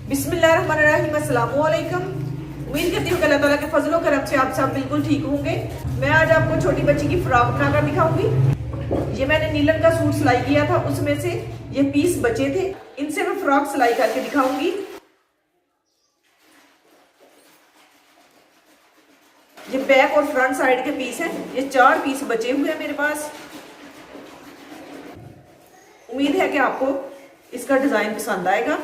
बिस्मिल्लाहिर्रहमानिर्रहीम, अस्सलाम वालेकुम। उम्मीद करती हूँ कि अल्लाह ताला के फजलो करम से आप सब बिल्कुल ठीक होंगे। मैं आज आपको छोटी बच्ची की फ्रॉक बनाकर दिखाऊंगी। ये मैंने नीलन का सूट सिलाई किया था, उसमें से ये पीस बचे थे, इनसे मैं फ्रॉक सिलाई करके दिखाऊंगी। ये बैक और फ्रंट साइड के पीस हैं। ये 4 पीस बचे हुए हैं मेरे पास। उम्मीद है कि आपको इसका डिजाइन पसंद आएगा।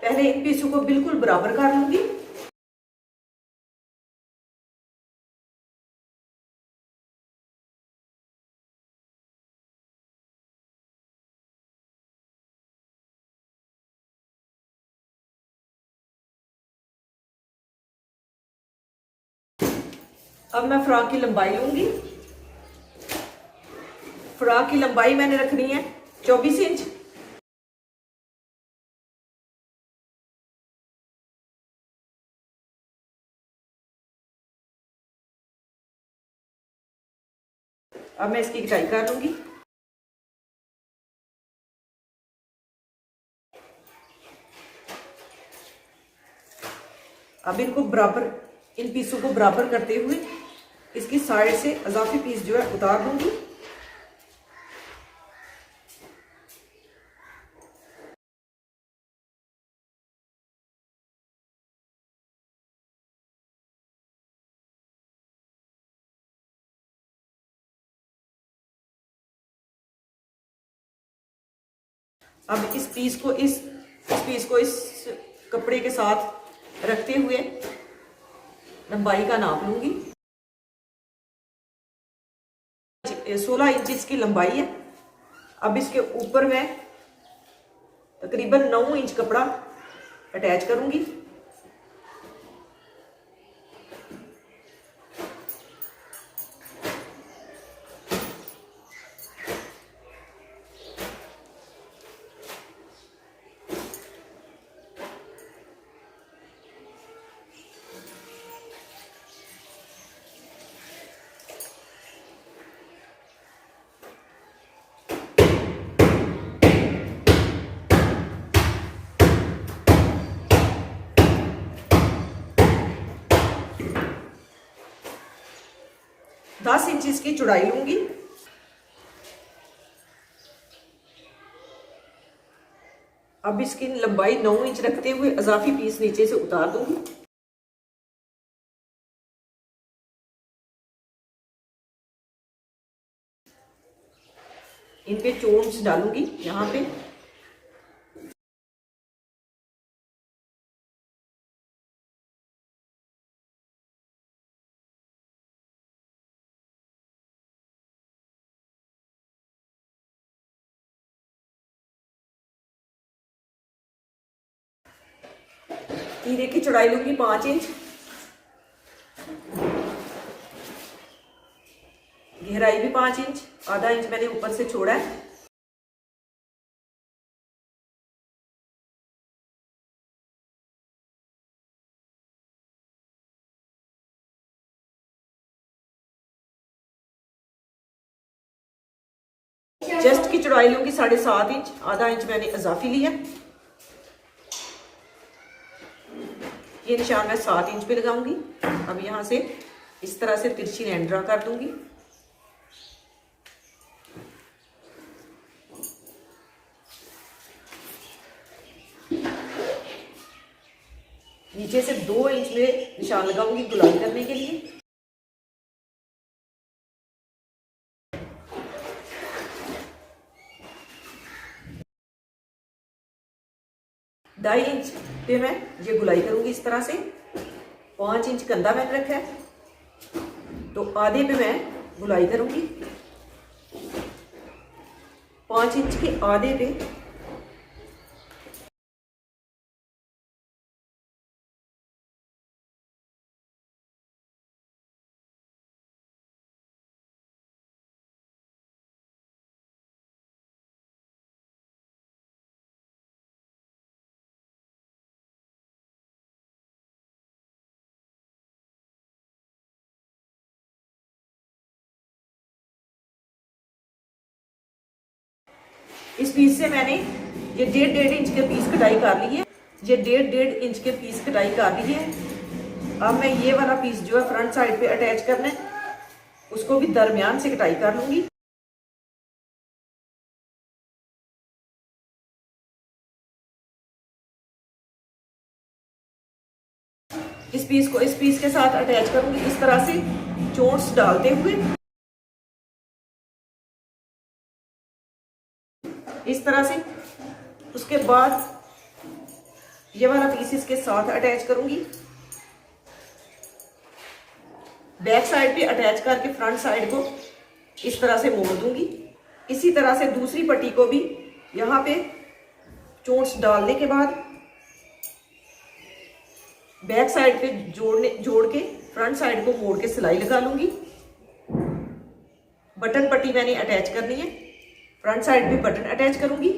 पहले इन पीसों को बिल्कुल बराबर कर लूंगी। अब मैं फ्रॉक की लंबाई लूंगी। फ्रॉक की लंबाई मैंने रखनी है 24 इंच। अब मैं इसकी कटाई कर लूंगी। अब इनको बराबर, इन पीसों को बराबर करते हुए इसकी साइड से इजाफी पीस जो है उतार दूंगी। अब इस पीस को इस कपड़े के साथ रखते हुए लंबाई का नाप लूंगी। 16 इंच इसकी लंबाई है। अब इसके ऊपर मैं तकरीबन 9 इंच कपड़ा अटैच करूंगी। दस इंच इसकी चौड़ाई लूंगी। अब इसकी लंबाई 9 इंच रखते हुए इजाफी पीस नीचे से उतार दूंगी। इन पे चोंच डालूंगी यहाँ पे। तीरे की चौड़ाई लूंगी 5 इंच। गहराई भी 5 इंच, आधा इंच मैंने ऊपर से छोड़ा है। चेस्ट की चौड़ाई लूंगी 7.5 इंच, आधा इंच मैंने इजाफी लिया। ये निशान मैं 7 इंच पे लगाऊंगी। अब यहां से इस तरह से तिरछी लाइन ड्रा कर दूंगी। नीचे से 2 इंच में निशान लगाऊंगी गुलाई करने के लिए। ढाई इंच पे मैं ये गुलाई करूंगी इस तरह से। 5 इंच कंधा मैंने रखा है, तो आधे पे मैं गुलाई करूंगी। 5 इंच के आधे पे इस पीस से मैंने ये 1.5 इंच के पीस कटाई कर ली है। ये 1.5 इंच के पीस कटाई कर ली है। अब मैं ये वाला पीस जो है फ्रंट साइड पे अटैच करना है, उसको भी दरमियान से कटाई कर लूंगी। इस पीस को इस पीस के साथ अटैच करूंगी इस तरह से चोंच डालते हुए, इस तरह से। उसके बाद ये वाला पीस इसके साथ अटैच करूंगी, बैक साइड पे अटैच करके फ्रंट साइड को इस तरह से मोड़ दूंगी। इसी तरह से दूसरी पट्टी को भी यहाँ पे चोंच डालने के बाद बैक साइड पे जोड़ के फ्रंट साइड को मोड़ के सिलाई लगा लूंगी। बटन पट्टी मैंने अटैच करनी है, फ्रंट साइड पे बटन अटैच करूंगी।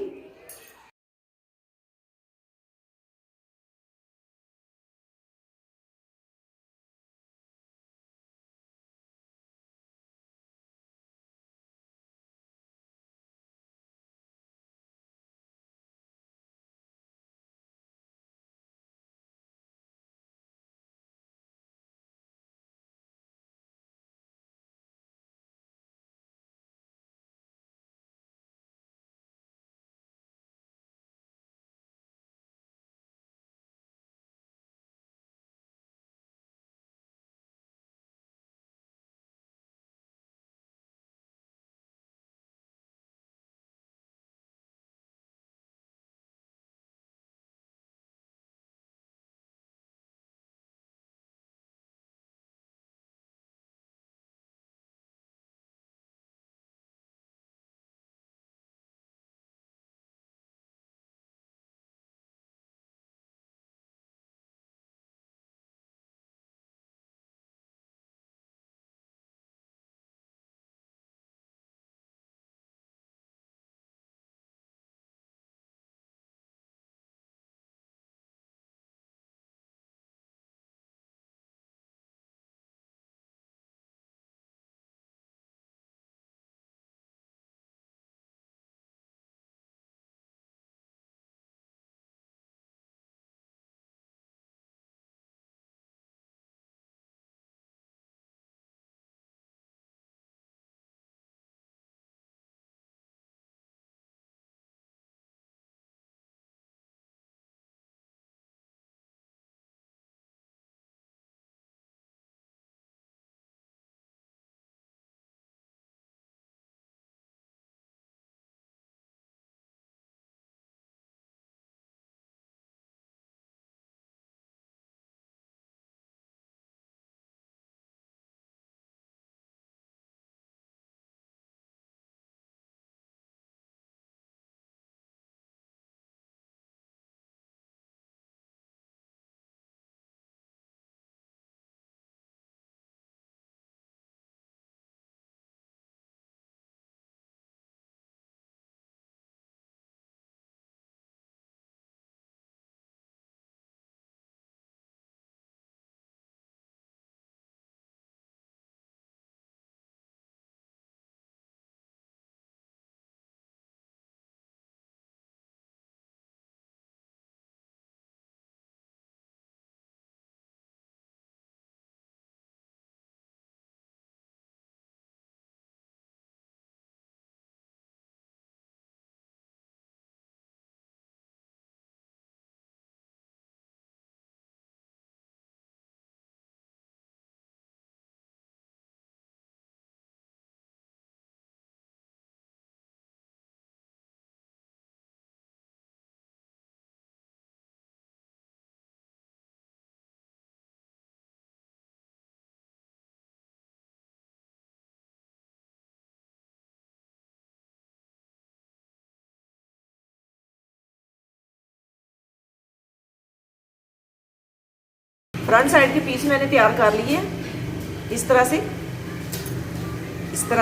फ्रंट साइड के पीस मैंने तैयार कर लिए हैं। इस तरह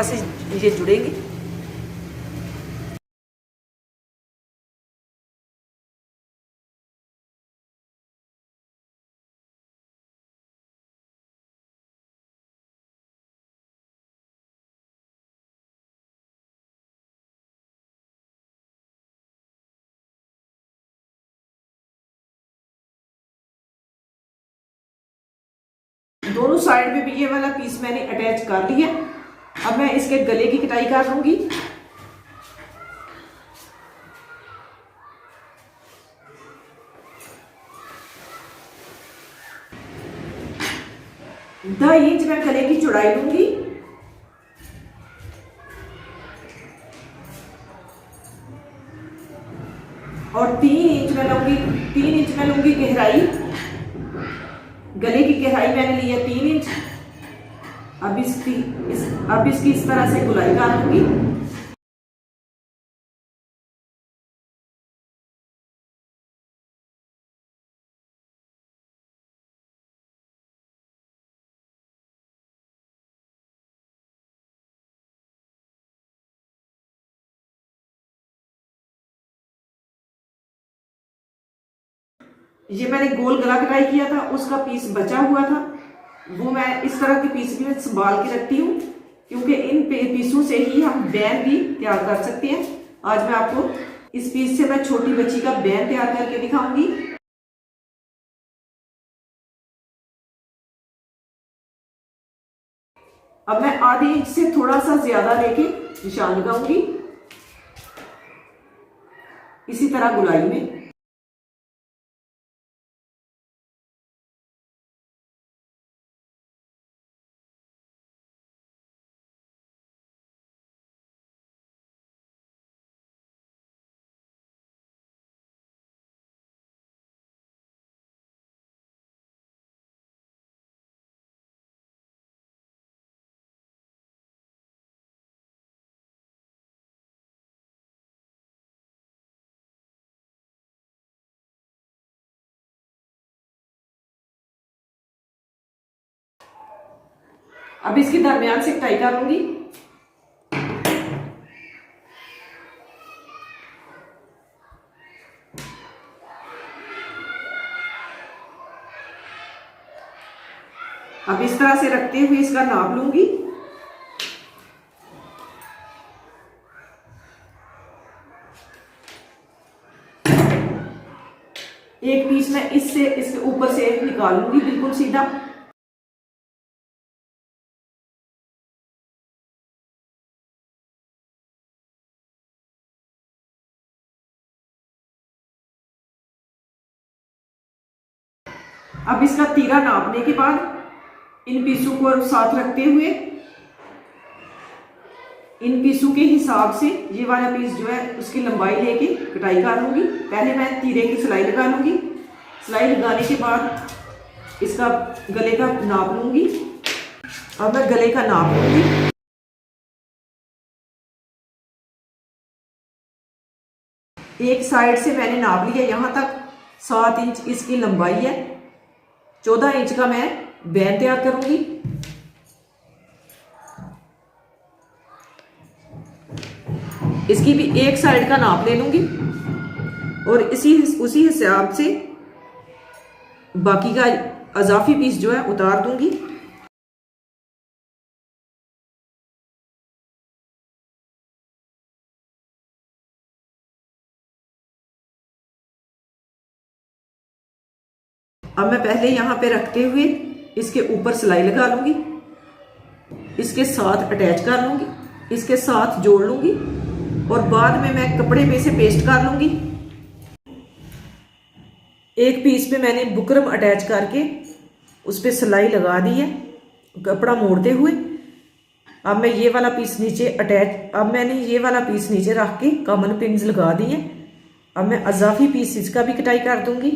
से ये जुड़ेंगे। दोनों साइड में भी ये वाला पीस मैंने अटैच कर लिया। अब मैं इसके गले की कटाई कर लूंगी। ढाई इंच मैं गले की चौड़ाई लूंगी और 3 इंच मैं लूंगी गहराई। गले की गहराई मैंने ली है 3 इंच। अब इसकी इस तरह से गुलाई कर लूंगी। ये मैंने गोल गला कटाई किया था, उसका पीस बचा हुआ था, वो मैं इस तरह के पीस भी मैं संभाल के रखती हूँ, क्योंकि इन पीसों से ही हम बैन भी तैयार कर सकते हैं। आज मैं आपको इस पीस से मैं छोटी बच्ची का बैन तैयार करके दिखाऊंगी। अब मैं आधे इंच से थोड़ा सा ज्यादा लेके निशान लगाऊंगी इसी तरह गुलाई में। अब इसके दरमियान से कटाई कर लूंगी। अब इस तरह से रखते हुए इसका नाप लूंगी। एक पीस मैं इसके ऊपर से निकालूंगी बिल्कुल सीधा। अब इसका तीरा नापने के बाद इन पीसों को साथ रखते हुए इन पीसों के हिसाब से ये वाला पीस जो है उसकी लंबाई लेके कटाई कर लूंगी। पहले मैं तीरे की सिलाई लगा लूंगी। सिलाई लगाने के बाद इसका गले का नाप लूंगी। अब मैं गले का नाप लूंगी। एक साइड से मैंने नाप लिया, यहां तक 7 इंच इसकी लंबाई है। 14 इंच का मैं बैन तैयार करूंगी। इसकी भी एक साइड का नाप ले लूंगी और उसी हिसाब से बाकी का अजाफी पीस जो है उतार दूंगी। अब मैं पहले यहां पे रखते हुए इसके ऊपर सिलाई लगा लूंगी, इसके साथ अटैच कर लूंगी, इसके साथ जोड़ लूंगी और बाद में मैं कपड़े पे से पेस्ट कर लूंगी। एक पीस पे मैंने बुकरम अटैच करके उस पर सिलाई लगा दी है कपड़ा मोड़ते हुए। अब मैं ये वाला पीस नीचे अब मैंने ये वाला पीस नीचे रख के कॉमन पिन्स लगा दी है। अब मैं अजाफी पीस इसका भी कटाई कर दूंगी।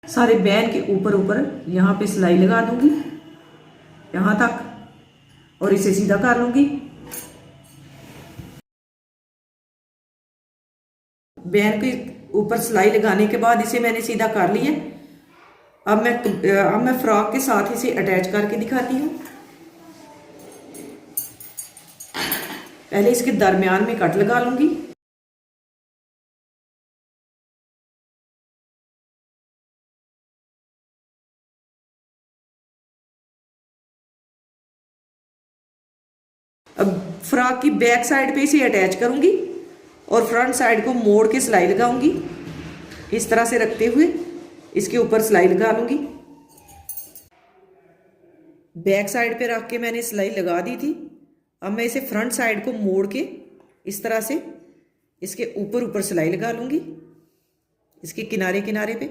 सारे बैन के ऊपर यहाँ पे सिलाई लगा दूंगी यहाँ तक और इसे सीधा कर लूंगी। बैन के ऊपर सिलाई लगाने के बाद इसे मैंने सीधा कर लिया। अब मैं फ्रॉक के साथ इसे अटैच करके दिखाती हूँ। पहले इसके दरमियान में कट लगा लूंगी। फ्रॉक की बैक साइड पे इसे अटैच करूंगी और फ्रंट साइड को मोड़ के सिलाई लगाऊंगी। इस तरह से रखते हुए इसके ऊपर सिलाई लगा लूंगी। बैक साइड पे रख के मैंने सिलाई लगा दी थी। अब मैं इसे फ्रंट साइड को मोड़ के इस तरह से इसके ऊपर ऊपर सिलाई लगा लूंगी, इसके किनारे किनारे पे।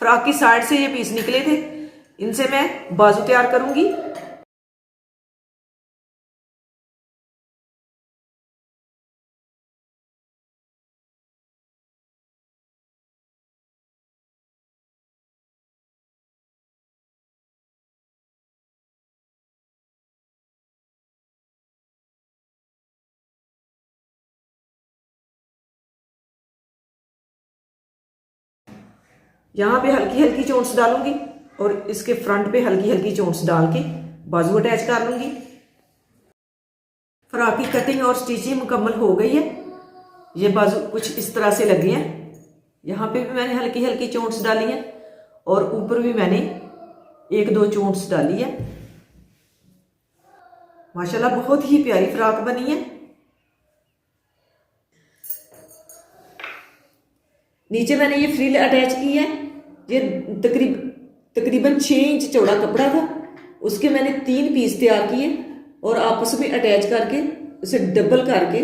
फ्रॉक की साइड से ये पीस निकले थे, इनसे मैं बाजू तैयार करूंगी। यहाँ पे हल्की हल्की चोंच डालूंगी और इसके फ्रंट पे हल्की हल्की चोंच डाल के बाजू अटैच कर लूंगी। फ्रॉक की कटिंग और स्टिचिंग मुकम्मल हो गई है। ये बाजू कुछ इस तरह से लगे हैं। यहाँ पे भी मैंने हल्की हल्की चोंच डाली है और ऊपर भी मैंने एक दो चोंच डाली है। माशाल्लाह बहुत ही प्यारी फ्रॉक बनी है। नीचे मैंने ये फ्रिल अटैच की है। ये तकरीबन 6 इंच चौड़ा कपड़ा था, उसके मैंने 3 पीस तैयार किए और आपस में अटैच करके उसे डबल करके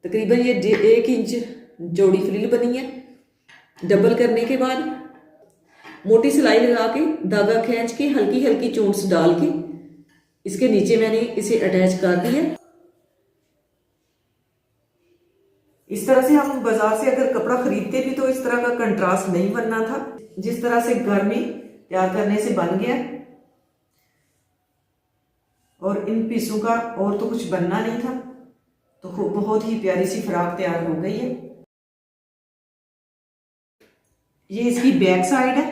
तकरीबन ये 1 इंच चौड़ी फ्रिल बनी है। डबल करने के बाद मोटी सिलाई लगा के धागा खींच के हल्की हल्की चोंच डाल के इसके नीचे मैंने इसे अटैच कर दिया। इस तरह से हम बाजार से अगर कपड़ा खरीदते भी तो इस तरह का कंट्रास्ट नहीं बनना था, जिस तरह से घर में तैयार करने से बन गया। और इन पीसों का और तो कुछ बनना नहीं था, तो बहुत ही प्यारी सी फ्रॉक तैयार हो गई है। ये इसकी बैक साइड है।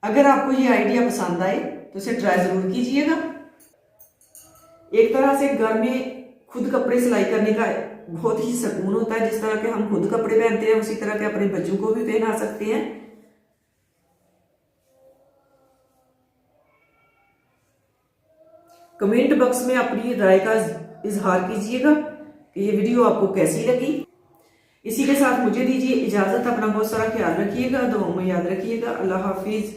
अगर आपको ये आइडिया पसंद आए तो इसे ट्राई जरूर कीजिएगा। एक तरह से घर में खुद कपड़े सिलाई करने का बहुत ही सुकून होता है। जिस तरह के हम खुद कपड़े पहनते हैं उसी तरह के अपने बच्चों को भी पहना सकते हैं। कमेंट बॉक्स में अपनी राय का इजहार कीजिएगा कि ये वीडियो आपको कैसी लगी। इसी के साथ मुझे दीजिए इजाजत। अपना बहुत सारा ख्याल रखिएगा, दुआओं में याद रखिएगा। अल्लाह हाफिज।